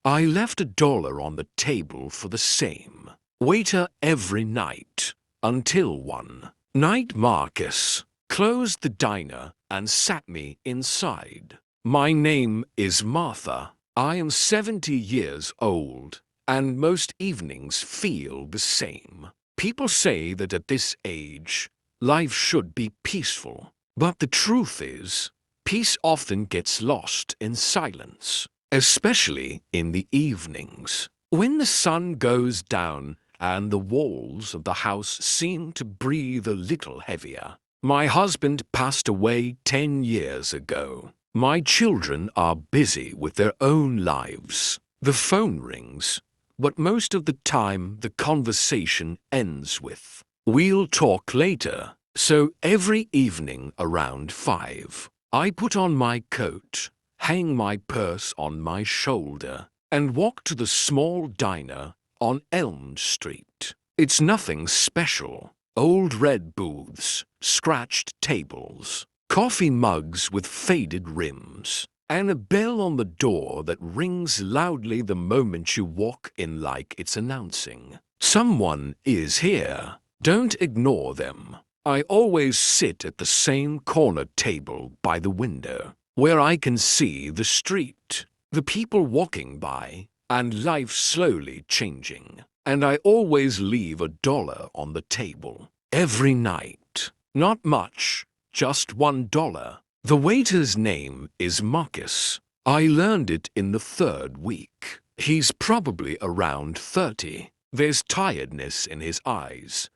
I left $1 on the table for the same waiter every night until one night Marcus closed the diner and sat me inside. My name is Martha. I am 70 years old, and most evenings feel the same. People say that at this age, life should be peaceful. But the truth is, peace often gets lost in silence, especially in the evenings. When the sun goes down and the walls of the house seem to breathe a little heavier. My husband passed away 10 years ago. My children are busy with their own lives. The phone rings, but most of the time the conversation ends with, "We'll talk later." So every evening around 5, I put on my coat, hang my purse on my shoulder, and walk to the small diner on Elm Street. It's nothing special. Old red booths, scratched tables, coffee mugs with faded rims, and a bell on the door that rings loudly the moment you walk in like it's announcing, "Someone is here." Don't ignore them. I always sit at the same corner table by the window, where I can see the street, the people walking by, and life slowly changing. And I always leave $1 on the table. Every night. Not much, just $1. The waiter's name is Marcus. I learned it in the 3rd week. He's probably around 30. There's tiredness in his eyes,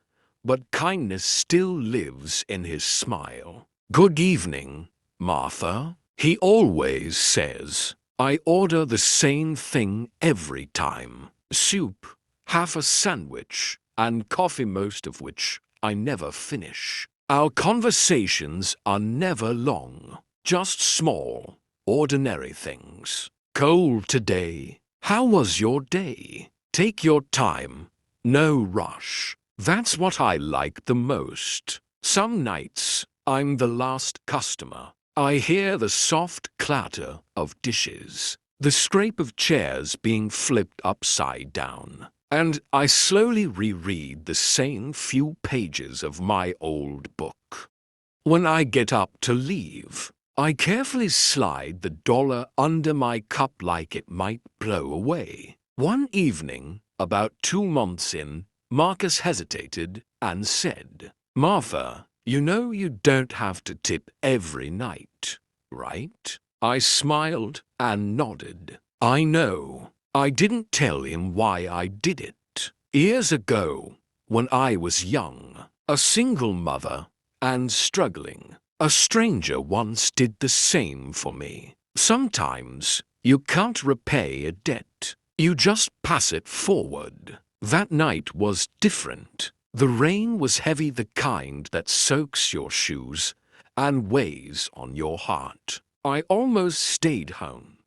but kindness still lives in his smile. "Good evening, Martha," he always says. I order the same thing every time. Soup, half a sandwich, and coffee, most of which I never finish. Our conversations are never long, just small, ordinary things. "Cold today. How was your day?" Take your time. No rush. That's what I like the most. Some nights, I'm the last customer. I hear the soft clatter of dishes, the scrape of chairs being flipped upside down, and I slowly reread the same few pages of my old book. When I get up to leave, I carefully slide the $1 under my cup like it might blow away. One evening, about 2 months in, Marcus hesitated and said, "Martha, you know you don't have to tip every night, right?" I smiled and nodded. I know. I didn't tell him why I did it. Years ago, when I was young, a single mother, and struggling, a stranger once did the same for me. Sometimes you can't repay a debt. You just pass it forward. That night was different. The rain was heavy, the kind that soaks your shoes and weighs on your heart. I almost stayed home,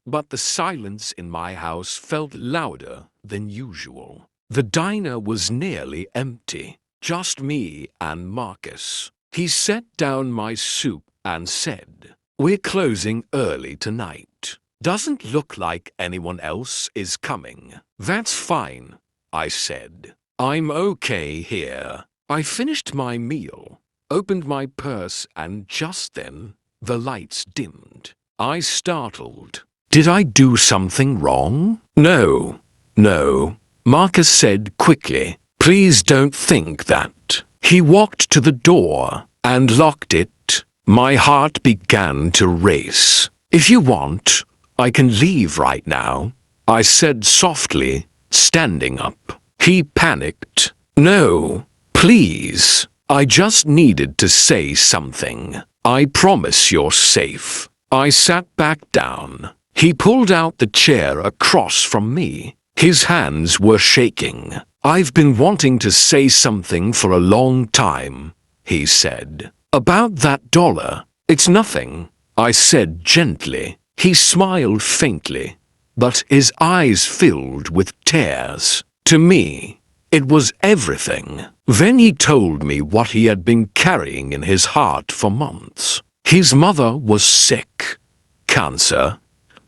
but the silence in my house felt louder than usual. The diner was nearly empty, just me and Marcus. He set down my soup and said, "We're closing early tonight. Doesn't look like anyone else is coming." "That's fine," I said. "I'm okay here." I finished my meal, opened my purse, and just then, the lights dimmed. I startled. Did I do something wrong? No, Marcus said quickly. "Please don't think that." He walked to the door and locked it. My heart began to race. "If you want, I can leave right now," I said softly, standing up. He panicked. "No, please. I just needed to say something. I promise you're safe." I sat back down. He pulled out the chair across from me. His hands were shaking. "I've been wanting to say something for a long time," he said. "About that $1. It's nothing," I said gently. He smiled faintly, but his eyes filled with tears. To me, it was everything. Then he told me what he had been carrying in his heart for months. His mother was sick. Cancer.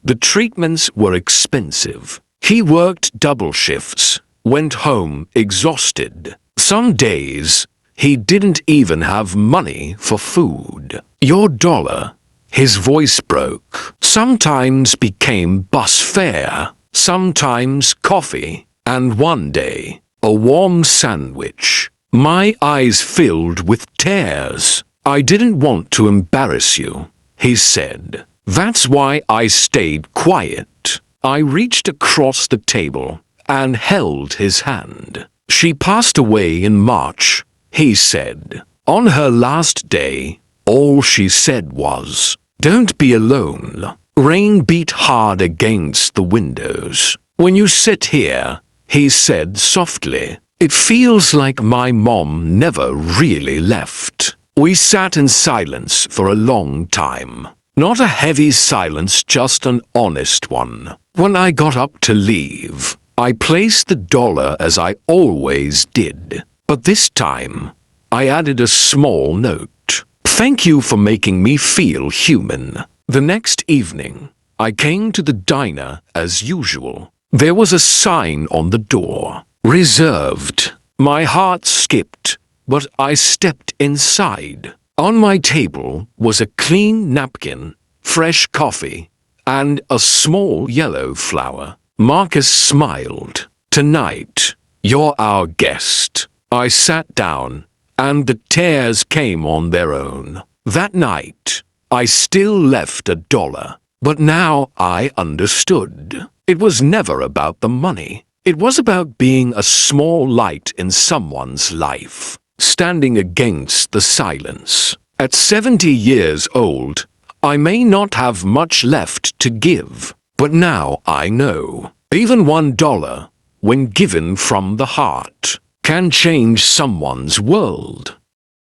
The treatments were expensive. He worked double shifts, went home exhausted. Some days, he didn't even have money for food. Your dollar, his voice broke, sometimes became bus fare, sometimes coffee, and one day, a warm sandwich. My eyes filled with tears. I didn't want to embarrass you, he said. That's why I stayed quiet. I reached across the table and held his hand. She passed away in March, he said. On her last day, all she said was, "Don't be alone." Rain beat hard against the windows. When you sit here, he said softly, it feels like my mom never really left. We sat in silence for a long time. Not a heavy silence, just an honest one. When I got up to leave, I placed the dollar as I always did. But this time, I added a small note. Thank you for making me feel human. The next evening, I came to the diner as usual. There was a sign on the door. Reserved. My heart skipped, but I stepped inside. On my table was a clean napkin, fresh coffee, and a small yellow flower. Marcus smiled. Tonight, you're our guest. I sat down, and the tears came on their own. That night, I still left a dollar. But now I understood. It was never about the money. It was about being a small light in someone's life, standing against the silence. At 70 years old, I may not have much left to give, but now I know. Even $1, when given from the heart, can change someone's world.